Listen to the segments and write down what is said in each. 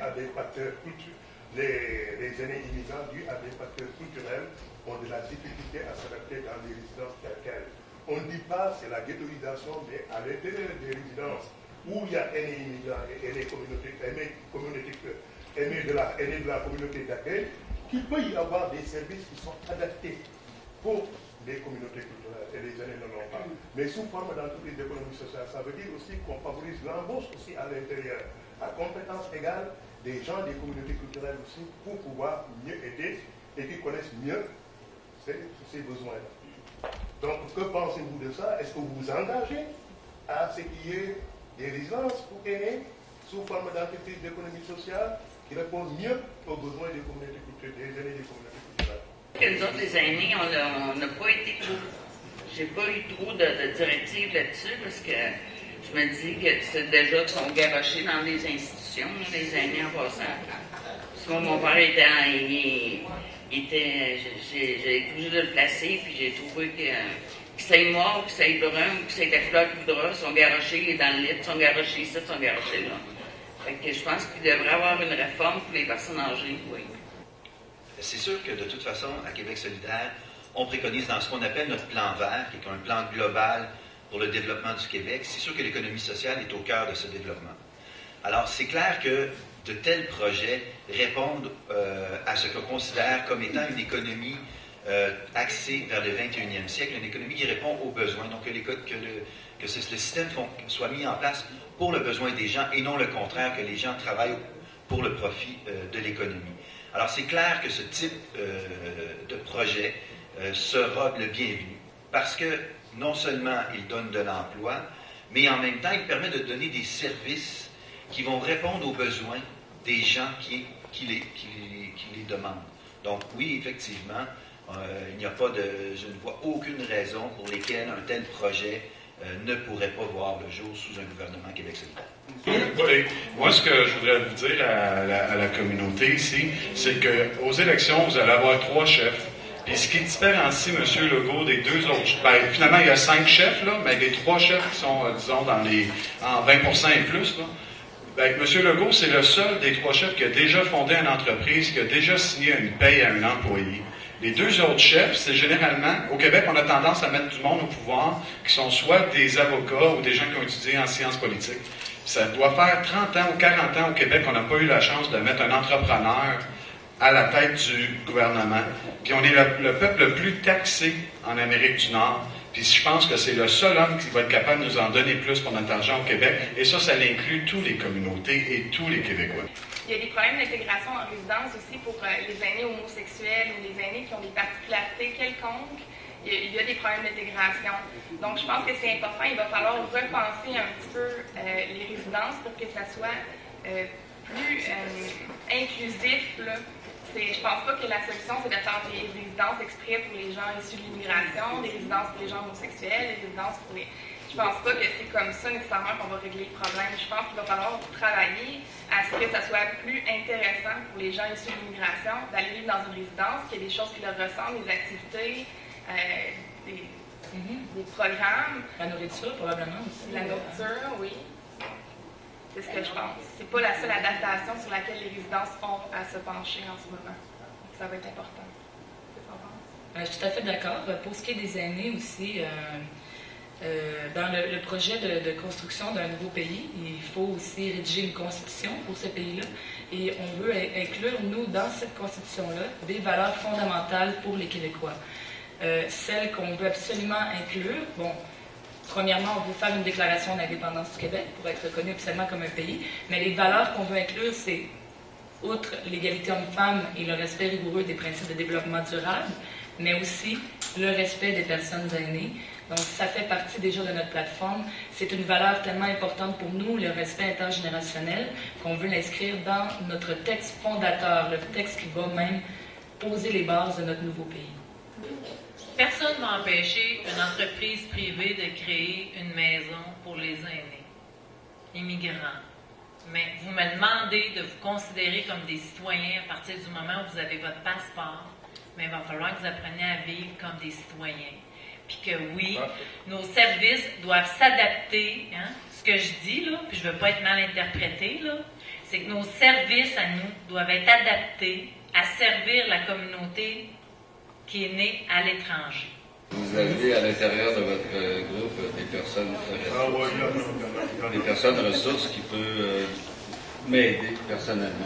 à des facteurs culturels. Les aînés immigrants dus à des facteurs culturels ont de la difficulté à s'adapter dans les résidences telles quelles. On ne dit pas c'est la ghettoisation, mais à l'intérieur des résidences où il y a aînés immigrants et aînés de la communauté d'accueil, qu'il peut y avoir des services qui sont adaptés pour les communautés culturelles et les aînés ne l'ont pas. Mais sous forme d'entreprise d'économie sociale, ça veut dire aussi qu'on favorise l'embauche aussi à l'intérieur, à compétences égales des gens des communautés culturelles aussi pour pouvoir mieux aider et qui connaissent mieux ces besoins-là. Donc, que pensez-vous de ça? Est-ce que vous vous engagez à ce qu'il y ait des résidences pour aînés sous forme d'entreprise d'économie sociale qui répondent mieux aux besoins des communautés culturelles, des aînés des communautés culturelles? Nous autres, les aînés, on n'a pas été trop. J'ai pas eu trop de directives là-dessus parce que je me dis que c'est déjà qu'ils sont garochés dans des institutions, les aînés en passant. Moi, mon père j'ai toujours de le placer, puis j'ai trouvé que c'est mort, que c'est brun, que c'est la fleur qui voudra, sont garochés dans le lit, sont garochés ici, sont garochés là. Fait que je pense qu'il devrait y avoir une réforme pour les personnes âgées, oui. C'est sûr que de toute façon, à Québec solidaire, on préconise dans ce qu'on appelle notre plan vert, qui est un plan global pour le développement du Québec. C'est sûr que l'économie sociale est au cœur de ce développement. Alors, c'est clair que de tels projets répondent à ce qu'on considère comme étant une économie axée vers le 21e siècle, une économie qui répond aux besoins. Donc, que le système soit mis en place pour le besoin des gens et non le contraire, que les gens travaillent pour le profit de l'économie. Alors, c'est clair que ce type de projet sera le bienvenu parce que non seulement il donne de l'emploi, mais en même temps, il permet de donner des services qui vont répondre aux besoins des gens qui les demandent. Donc, oui, effectivement, je ne vois aucune raison pour lesquelles un tel projet ne pourrait pas voir le jour sous un gouvernement Québec solidaire. Oui. Moi, ce que je voudrais vous dire à la communauté ici, c'est qu'aux élections, vous allez avoir 3 chefs. Puis ce qui différencie M. Legault des 2 autres, finalement, il y a 5 chefs, là, mais les 3 chefs qui sont, disons, en 20% et plus, là, M. Legault, c'est le seul des 3 chefs qui a déjà fondé une entreprise, qui a déjà signé une paye à un employé. Les 2 autres chefs, c'est généralement, au Québec, on a tendance à mettre du monde au pouvoir qui sont soit des avocats ou des gens qui ont étudié en sciences politiques. Ça doit faire 30 ans ou 40 ans au Québec qu'on n'a pas eu la chance de mettre un entrepreneur à la tête du gouvernement. Puis on est le peuple le plus taxé en Amérique du Nord. Puis je pense que c'est le seul homme qui va être capable de nous en donner plus pour notre argent au Québec. Et ça inclut toutes les communautés et tous les Québécois. Il y a des problèmes d'intégration en résidence aussi pour les aînés homosexuels ou les aînés qui ont des particularités quelconques. Il y a des problèmes d'intégration. Donc, je pense que c'est important. Il va falloir repenser un petit peu les résidences pour que ça soit plus inclusif, là. Je pense pas que la solution, c'est de faire des résidences exprès pour les gens issus de l'immigration, des résidences pour les gens homosexuels, des résidences pour les... Je pense pas que c'est comme ça nécessairement qu'on va régler le problème. Je pense qu'il va falloir travailler à ce que ça soit plus intéressant pour les gens issus de l'immigration d'aller vivre dans une résidence, qu'il y ait des choses qui leur ressemblent, des activités, des programmes. La nourriture, probablement aussi. La nourriture, oui. C'est ce que je pense. C'est pas la seule adaptation sur laquelle les résidences ont à se pencher en ce moment. Donc, ça va être important. Je suis tout à fait d'accord. Pour ce qui est des aînés aussi, dans le projet de construction d'un nouveau pays, il faut aussi rédiger une constitution pour ce pays-là. Et on veut inclure, nous, dans cette constitution-là, des valeurs fondamentales pour les Québécois. Celles qu'on veut absolument inclure, bon, premièrement, on veut faire une déclaration d'indépendance du Québec pour être reconnu officiellement comme un pays, mais les valeurs qu'on veut inclure, c'est, outre l'égalité homme-femme et le respect rigoureux des principes de développement durable, mais aussi le respect des personnes aînées. Donc, ça fait partie déjà de notre plateforme. C'est une valeur tellement importante pour nous, le respect intergénérationnel, qu'on veut l'inscrire dans notre texte fondateur, le texte qui va même poser les bases de notre nouveau pays. Personne ne va empêcher une entreprise privée de créer une maison pour les aînés, immigrants. Mais vous me demandez de vous considérer comme des citoyens à partir du moment où vous avez votre passeport, mais il va falloir que vous appreniez à vivre comme des citoyens. Puis que oui, nos services doivent s'adapter. Hein? Ce que je dis, là, puis je ne veux pas être mal interprétée, là, c'est que nos services à nous doivent être adaptés à servir la communauté qui est née à l'étranger. Vous avez à l'intérieur de votre groupe des personnes ressources qui peuvent m'aider personnellement.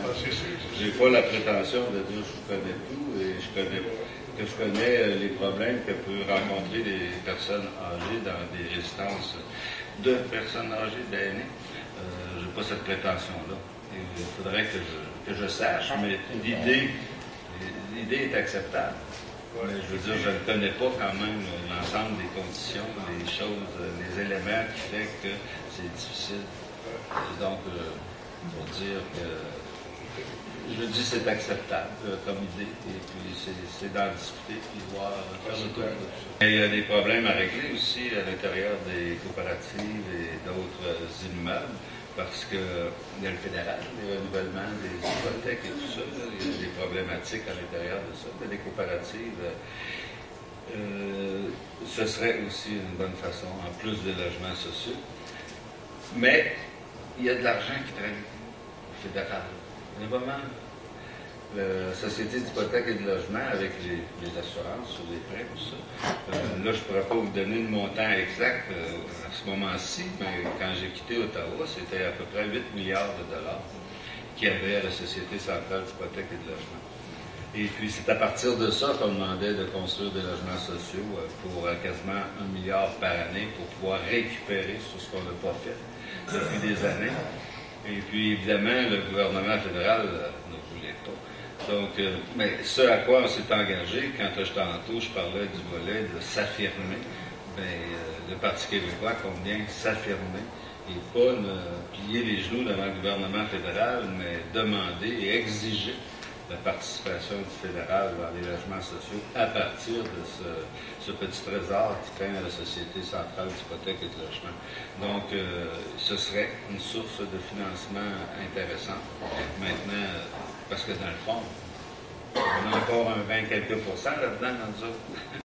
J'ai pas la prétention de dire que je connais tout et je connais les problèmes que peuvent rencontrer les personnes âgées dans des résidences de personnes âgées, d'aînés. J'ai pas cette prétention-là. Il faudrait que je sache, mais l'idée est acceptable. Mais je veux dire, je ne connais pas quand même l'ensemble des conditions, les choses, les éléments qui font que c'est difficile. Et donc, pour dire que je dis c'est acceptable comme idée, et puis c'est d'en discuter, puis voir faire le tour de tout ça. Il y a des problèmes à régler aussi à l'intérieur des coopératives et d'autres immeubles, parce que il y a le fédéral, les renouvellements des hypothèques et tout ça, là, il y a des problématiques à l'intérieur de ça. Mais les coopératives, ce serait aussi une bonne façon, en plus des logements sociaux. Mais il y a de l'argent qui traîne au fédéral. Il y a vraiment la Société d'hypothèque et de logement avec les assurances sur les prêts, tout ça. Là, je ne pourrais pas vous donner le montant exact à ce moment-ci, mais quand j'ai quitté Ottawa, c'était à peu près 8 milliards de dollars qu'il y avait à la Société centrale d'hypothèque et de logement. Et puis, c'est à partir de ça qu'on demandait de construire des logements sociaux pour quasiment 1 milliard par année pour pouvoir récupérer sur ce qu'on n'a pas fait depuis des années. Et puis, évidemment, le gouvernement fédéral ne voulait pas. Donc, mais ce à quoi on s'est engagé, quand tantôt je parlais du volet de s'affirmer, le Parti québécois compte bien s'affirmer et pas ne plier les genoux devant le gouvernement fédéral, mais demander et exiger la participation du fédéral dans les logements sociaux à partir de ce petit trésor qui traîne à la Société centrale d'hypothèque et de logement. Donc, ce serait une source de financement intéressante. Maintenant, parce que dans le fond, on a encore un 20 quelques % là-dedans dans nous autres.